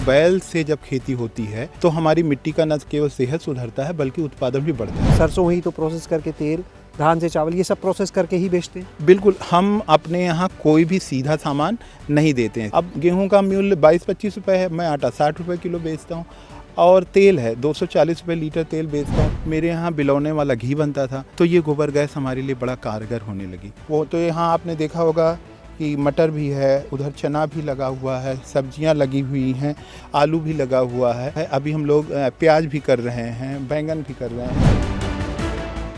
बैल से जब खेती होती है तो हमारी मिट्टी का न केवल सेहत सुधरता है बल्कि उत्पादन भी बढ़ता है। सरसों ही तो प्रोसेस करके तेल, धान से चावल, ये सब प्रोसेस करके ही बेचते हैं। बिल्कुल, हम अपने यहाँ कोई भी सीधा सामान नहीं देते हैं। अब गेहूं का मूल्य 22-25 रुपये है, मैं आटा 60 रुपये किलो बेचता हूँ और तेल है 240 रुपये लीटर तेल बेचता हूँ। मेरे यहाँ बिलौने वाला घी बनता था, तो ये गोबर गैस हमारे लिए बड़ा कारगर होने लगी। वो तो यहाँ आपने देखा होगा कि मटर भी है, उधर चना भी लगा हुआ है, सब्जियां लगी हुई हैं, आलू भी लगा हुआ है, अभी हम लोग प्याज भी कर रहे हैं, बैंगन भी कर रहे हैं।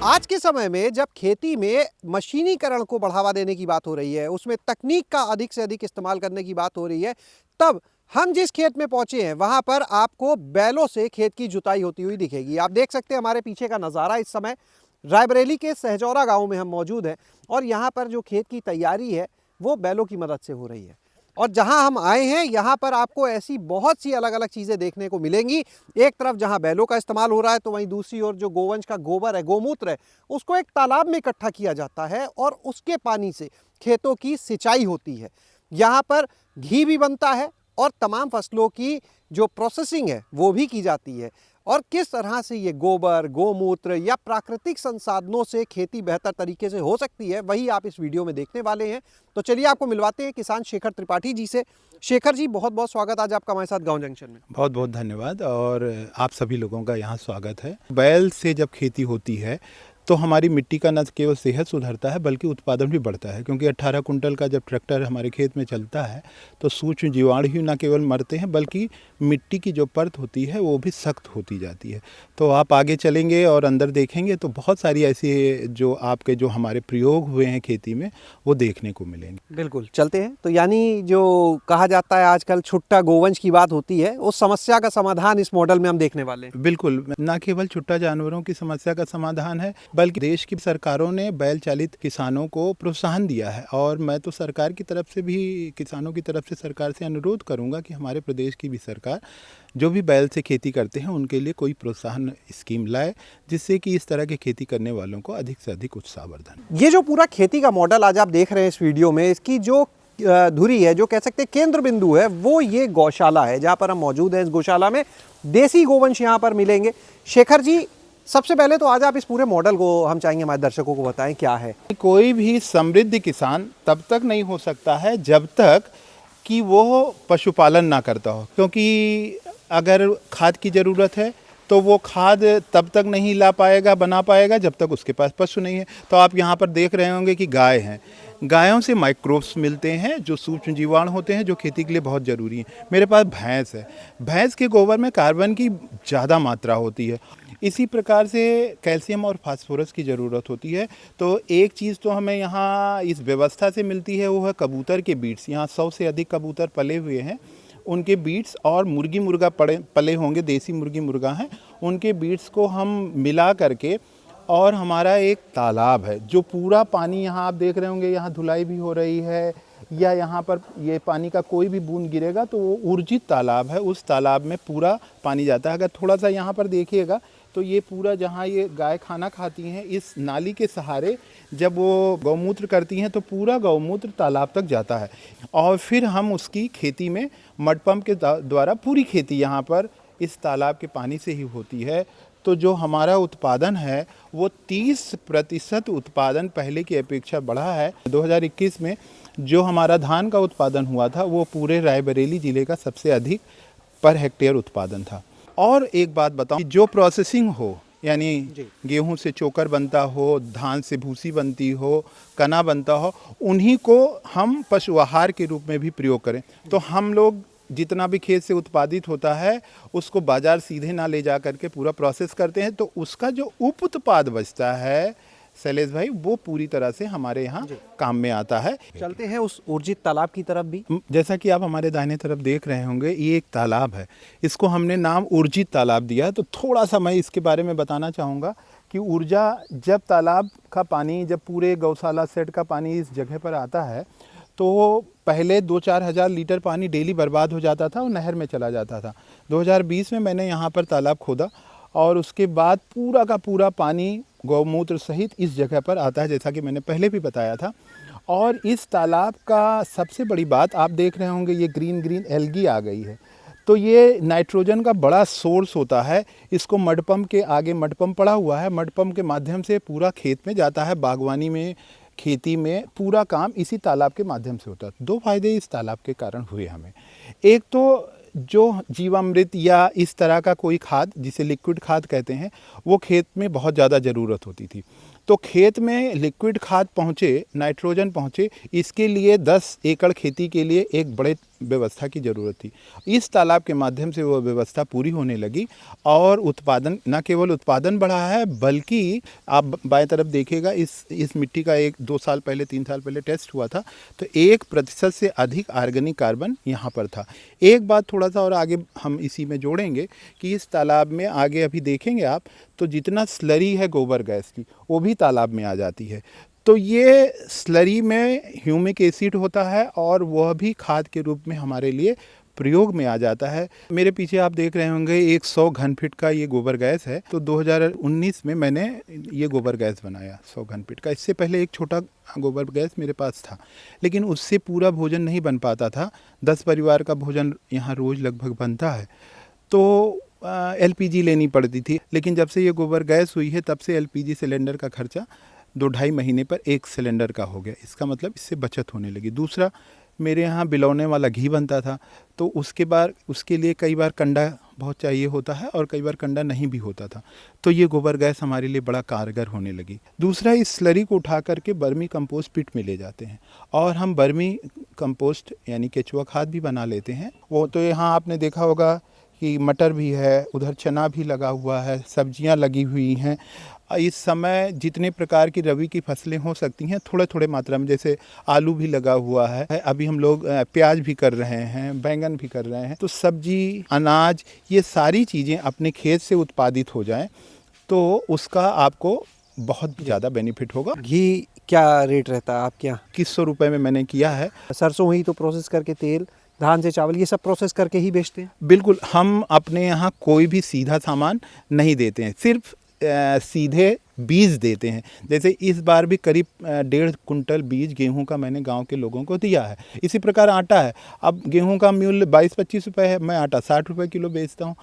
आज के समय में जब खेती में मशीनीकरण को बढ़ावा देने की बात हो रही है, उसमें तकनीक का अधिक से अधिक इस्तेमाल करने की बात हो रही है, तब हम जिस खेत में पहुंचे हैं वहां पर आपको बैलों से खेत की जुताई होती हुई दिखेगी। आप देख सकते हैं हमारे पीछे का नज़ारा। इस समय रायबरेली के सहजौरा गांव में हम मौजूद हैं और यहाँ पर जो खेत की तैयारी है वो बैलों की मदद से हो रही है। और जहां हम आए हैं यहाँ पर आपको ऐसी बहुत सी अलग अलग चीज़ें देखने को मिलेंगी। एक तरफ जहां बैलों का इस्तेमाल हो रहा है तो वहीं दूसरी ओर जो गोवंश का गोबर है, गोमूत्र है, उसको एक तालाब में इकट्ठा किया जाता है और उसके पानी से खेतों की सिंचाई होती है। यहाँ पर घी भी बनता है और तमाम फसलों की जो प्रोसेसिंग है वो भी की जाती है। और किस तरह से ये गोबर, गोमूत्र या प्राकृतिक संसाधनों से खेती बेहतर तरीके से हो सकती है, वही आप इस वीडियो में देखने वाले हैं। तो चलिए आपको मिलवाते हैं किसान शेखर त्रिपाठी जी से। शेखर जी, बहुत बहुत स्वागत आज आपका हमारे साथ गांव जंक्शन में। बहुत बहुत धन्यवाद और आप सभी लोगों का यहाँ स्वागत है। बैल से जब खेती होती है तो हमारी मिट्टी का न केवल सेहत सुधरता है बल्कि उत्पादन भी बढ़ता है, क्योंकि 18 कुंटल का जब ट्रैक्टर हमारे खेत में चलता है तो सूक्ष्म जीवाणु ही न केवल मरते हैं बल्कि मिट्टी की जो परत होती है वो भी सख्त होती जाती है। तो आप आगे चलेंगे और अंदर देखेंगे तो बहुत सारी ऐसी जो आपके जो हमारे प्रयोग हुए हैं खेती में वो देखने को मिलेंगे। बिल्कुल, चलते हैं। तो यानी जो कहा जाता है आजकल छुट्टा गोवंश की बात होती है, उस समस्या का समाधान इस मॉडल में हम देखने वाले हैं। बिल्कुल, न केवल छुट्टा जानवरों की समस्या का समाधान है बल्कि देश की सरकारों ने बैल चालित किसानों को प्रोत्साहन दिया है। और मैं तो सरकार की तरफ से भी, किसानों की तरफ से सरकार से अनुरोध करूंगा कि हमारे प्रदेश की भी सरकार जो भी बैल से खेती करते हैं उनके लिए कोई प्रोत्साहन स्कीम लाए, जिससे कि इस तरह की खेती करने वालों को अधिक से अधिक उत्साहवर्धन। ये जो पूरा खेती का मॉडल आज आप देख रहे हैं इस वीडियो में, इसकी जो धुरी है, जो कह सकते हैं केंद्र बिंदु है, वो ये गौशाला है जहाँ पर हम मौजूद हैं। इस गौशाला में देसी गोवंश यहाँ पर मिलेंगे। शेखर जी, सबसे पहले तो आज आप इस पूरे मॉडल को हम चाहेंगे हमारे दर्शकों को बताएं क्या है। कोई भी समृद्ध किसान तब तक नहीं हो सकता है जब तक कि वो पशुपालन ना करता हो, क्योंकि अगर खाद की ज़रूरत है तो वो खाद तब तक नहीं ला पाएगा, बना पाएगा जब तक उसके पास पशु नहीं है। तो आप यहाँ पर देख रहे होंगे कि गाय हैं, गायों से माइक्रोब्स मिलते हैं जो सूक्ष्म जीवाणु होते हैं जो खेती के लिए बहुत ज़रूरी हैं। मेरे पास भैंस है, भैंस के गोबर में कार्बन की ज़्यादा मात्रा होती है। इसी प्रकार से कैल्शियम और फास्फोरस की ज़रूरत होती है। तो एक चीज़ तो हमें यहाँ इस व्यवस्था से मिलती है, वो है कबूतर के बीट्स। यहाँ 100 से अधिक कबूतर पले हुए हैं, उनके बीट्स और मुर्गी मुर्गा पले होंगे, देसी मुर्गी मुर्गा हैं, उनके बीट्स को हम मिला करके, और हमारा एक तालाब है जो पूरा पानी, यहाँ आप देख रहे होंगे यहाँ धुलाई भी हो रही है, या यहाँ पर ये पानी का कोई भी बूंद गिरेगा तो वो ऊर्जित तालाब है, उस तालाब में पूरा पानी जाता है। अगर थोड़ा सा यहाँ पर देखिएगा तो ये पूरा जहाँ ये गाय खाना खाती हैं, इस नाली के सहारे जब वो गौमूत्र करती हैं तो पूरा गौमूत्र तालाब तक जाता है और फिर हम उसकी खेती में मड पंप के द्वारा पूरी खेती यहाँ पर इस तालाब के पानी से ही होती है। तो जो हमारा उत्पादन है वो 30% उत्पादन पहले की अपेक्षा बढ़ा है। 2021 में जो हमारा धान का उत्पादन हुआ था वो पूरे रायबरेली ज़िले का सबसे अधिक पर हेक्टेयर उत्पादन था। और एक बात बताऊं, जो प्रोसेसिंग हो, यानी गेहूं से चोकर बनता हो, धान से भूसी बनती हो, कना बनता हो, उन्हीं को हम पशु आहार के रूप में भी प्रयोग करें। तो हम लोग जितना भी खेत से उत्पादित होता है उसको बाजार सीधे ना ले जा करके पूरा प्रोसेस करते हैं, तो उसका जो उप उत्पाद बचता है शैलेश भाई, वो पूरी तरह से हमारे यहाँ काम में आता है। चलते हैं उस ऊर्जित तालाब की तरफ भी। जैसा कि आप हमारे दाहिने तरफ देख रहे होंगे, ये एक तालाब है, इसको हमने नाम ऊर्जित तालाब दिया है। तो थोड़ा सा मैं इसके बारे में बताना चाहूँगा कि ऊर्जा, जब तालाब का पानी, जब पूरे गौशाला सेट का पानी इस जगह पर आता है तो पहले 2-4 हज़ार लीटर पानी डेली बर्बाद हो जाता था और नहर में चला जाता था। 2020 में मैंने यहाँ पर तालाब खोदा और उसके बाद पूरा का पूरा पानी गौमूत्र सहित इस जगह पर आता है, जैसा कि मैंने पहले भी बताया था। और इस तालाब का सबसे बड़ी बात, आप देख रहे होंगे ये ग्रीन ग्रीन एल्गी आ गई है। तो ये नाइट्रोजन का बड़ा सोर्स होता है। इसको मड पंप के आगे मड पंप पड़ा हुआ है, मड पंप के माध्यम से पूरा खेत में जाता है। बागवानी में, खेती में पूरा काम इसी तालाब के माध्यम से होता है। 2 फायदे इस तालाब के कारण हुए हमें। एक तो जो जीवामृत या इस तरह का कोई खाद जिसे लिक्विड खाद कहते हैं, वो खेत में बहुत ज़्यादा ज़रूरत होती थी। तो खेत में लिक्विड खाद पहुँचे, नाइट्रोजन पहुँचे, इसके लिए 10 एकड़ खेती के लिए एक बड़े व्यवस्था की ज़रूरत थी। इस तालाब के माध्यम से वो व्यवस्था पूरी होने लगी और उत्पादन, न केवल उत्पादन बढ़ा है बल्कि आप बाएं तरफ देखिएगा, इस मिट्टी का 2 साल पहले 3 साल पहले टेस्ट हुआ था, तो 1% से अधिक ऑर्गेनिक कार्बन यहाँ पर था। एक बात थोड़ा सा और आगे हम इसी में जोड़ेंगे कि इस तालाब में आगे अभी देखेंगे आप, तो जितना स्लरी है गोबर गैस की, वो भी तालाब में आ जाती है। तो ये स्लरी में ह्यूमिक एसिड होता है और वह भी खाद के रूप में हमारे लिए प्रयोग में आ जाता है। मेरे पीछे आप देख रहे होंगे 100 घन फीट का ये गोबर गैस है। तो 2019 में मैंने ये गोबर गैस बनाया 100 घन फीट का। इससे पहले एक छोटा गोबर गैस मेरे पास था, लेकिन उससे पूरा भोजन नहीं बन पाता था। 10 परिवार का भोजन यहाँ रोज़ लगभग बनता है, तो LPG लेनी पड़ती थी। लेकिन जब से ये गोबर गैस हुई है, तब से LPG सिलेंडर का खर्चा 2-2.5 महीने पर एक सिलेंडर का हो गया। इसका मतलब इससे बचत होने लगी। दूसरा, मेरे यहाँ बिलौने वाला घी बनता था, तो उसके लिए कई बार कंडा बहुत चाहिए होता है और कई बार कंडा नहीं भी होता था। तो ये गोबर गैस हमारे लिए बड़ा कारगर होने लगी। दूसरा, इस स्लरी को उठा करके बर्मी कंपोस्ट पिट में ले जाते हैं और हम बर्मी कंपोस्ट यानी केचुआ खाद भी बना लेते हैं। वो तो यहाँ आपने देखा होगा कि मटर भी है, उधर चना भी लगा हुआ है, सब्जियां लगी हुई हैं। इस समय जितने प्रकार की रबी की फसलें हो सकती हैं, थोड़े थोड़े मात्रा में, जैसे आलू भी लगा हुआ है, अभी हम लोग प्याज भी कर रहे हैं, बैंगन भी कर रहे हैं। तो सब्जी, अनाज, ये सारी चीज़ें अपने खेत से उत्पादित हो जाएं तो उसका आपको बहुत ज़्यादा बेनिफिट होगा। घी क्या रेट रहता है आपके यहाँ? 2100 रुपये में मैंने किया है। सरसों हुई तो प्रोसेस करके तेल, धान से चावल, ये सब प्रोसेस करके ही बेचते हैं? बिल्कुल, हम अपने यहाँ कोई भी सीधा सामान नहीं देते हैं, सिर्फ सीधे बीज देते हैं। जैसे इस बार भी करीब 1.5 कुंटल बीज गेहूं का मैंने गांव के लोगों को दिया है। इसी प्रकार आटा है, अब गेहूं का मूल्य 22-25 रुपये है, मैं आटा 60 रुपये किलो बेचता हूं।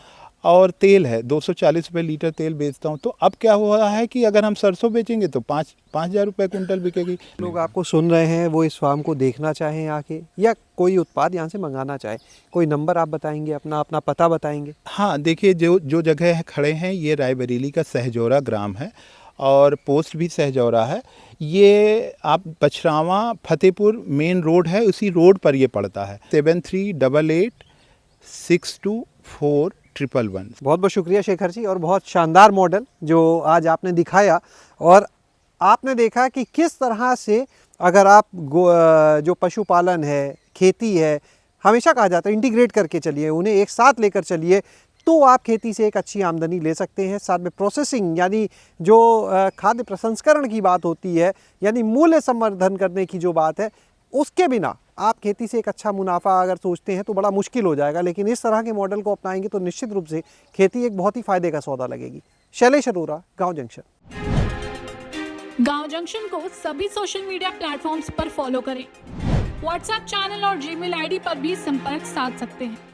और तेल है 240 रुपये लीटर तेल बेचता हूँ। तो अब क्या हुआ है कि अगर हम सरसों बेचेंगे तो 5,000 रुपये कुंटल बिकेगी। लोग आपको सुन रहे हैं, वो इस फार्म को देखना चाहें आके, या कोई उत्पाद यहाँ से मंगाना चाहे, कोई नंबर आप बताएंगे, अपना पता बताएंगे? हाँ, देखिए, जो जगह खड़े हैं ये रायबरेली का सहजौरा ग्राम है और पोस्ट भी सहजौरा है। ये आप बछरावा फतेहपुर मेन रोड है, उसी रोड पर ये पड़ता है। 7388624111। बहुत बहुत शुक्रिया शेखर जी, और बहुत शानदार मॉडल जो आज आपने दिखाया। और आपने देखा कि किस तरह से अगर आप जो पशुपालन है, खेती है, हमेशा कहा जाता है इंटीग्रेट करके चलिए, उन्हें एक साथ लेकर चलिए, तो आप खेती से एक अच्छी आमदनी ले सकते हैं। साथ में प्रोसेसिंग यानी जो खाद्य प्रसंस्करण की बात होती है, यानी मूल्य संवर्धन करने की जो बात है, उसके बिना आप खेती से एक अच्छा मुनाफा अगर सोचते हैं तो बड़ा मुश्किल हो जाएगा। लेकिन इस तरह के मॉडल को अपनाएंगे तो निश्चित रूप से खेती एक बहुत ही फायदे का सौदा लगेगी। शैलेश अरोरा, गाँव जंक्शन। गाँव जंक्शन को सभी सोशल मीडिया प्लेटफॉर्म्स पर फॉलो करें। व्हाट्सएप चैनल और जीमेल आईडी पर भी संपर्क साध सकते हैं।